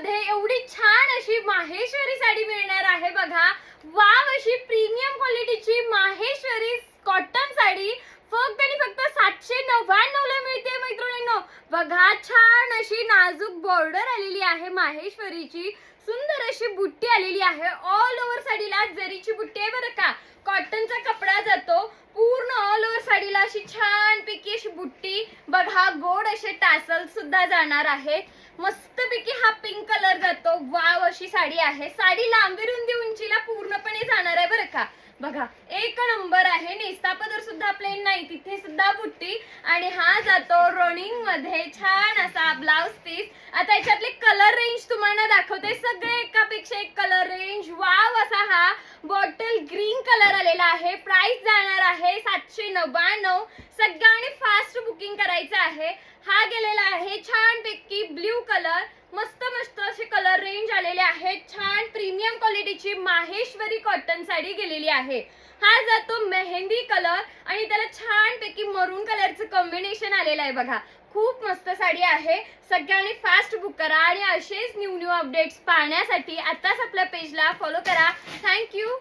मध्ये एवढी छान अशी माहेश्वरी साडी मिळणार आहे बघा। वाव, अशी प्रीमियम क्वालिटीची माहेश्वरी कॉटन साडी फक्त आणि फक्त 799 ला मिळते मैत्रिणींनो। बघा, छान अशी नाजूक बॉर्डर आलेली आहे माहेश्वरीची, सुंदर अशी बुट्टी आलेली आहे। ऑल ओव्हर साडीला जरीची बुट्टी आहे बरं का। कॉटनचा कपडा जातो पूर्ण ऑल ओव्हर साडीला, अशी छान पैकी अशी बुट्टी बघा, गोड असे टासल सुद्धा जाणार आहेत। मस्त पैकी हा पिंक कलर जातो। वाव, अशी साडी आहे। साडी लांबी रुंदी उंचीला पूर्णपणे जाणार आहे बरं का। बघा, एक नंबर आहे। नेस्ता पदर सुद्धा प्लेन नाही, तिथे सुद्धा बुट्टी, आणि हा जातो रनिंग मध्ये छान असा ब्लाउज पीस। आता याच्यातले कलर रेंज तुम्हाला दाखवते, सगळे एकापेक्षा एक कलर रेंज। वाव, असा हा बॉटल ग्रीन कलर आलेला आहे। प्राइस जाणार आहे 799। सगळ्यांनी फास्ट बुकिंग करायचं आहे। हा गेलेला आहे छान पैकी ब्ल्यू कलर। मस्त मस्त असे कलर रेंज आलेले आहेत। छान प्रीमियम क्वालिटीची माहेश्वरी कॉटन साडी गेलेली आहे। हा जातो मेहंदी कलर आणि त्याला छान पैकी मरून कलरचं कॉम्बिनेशन आलेलं आहे बघा। खूप मस्त साडी आहे। सगळ्यांनी फास्ट बुक करा आणि असेच न्यू अपडेट्स पाहण्यासाठी आताच आपल्या पेजला फॉलो करा। थँक्यू।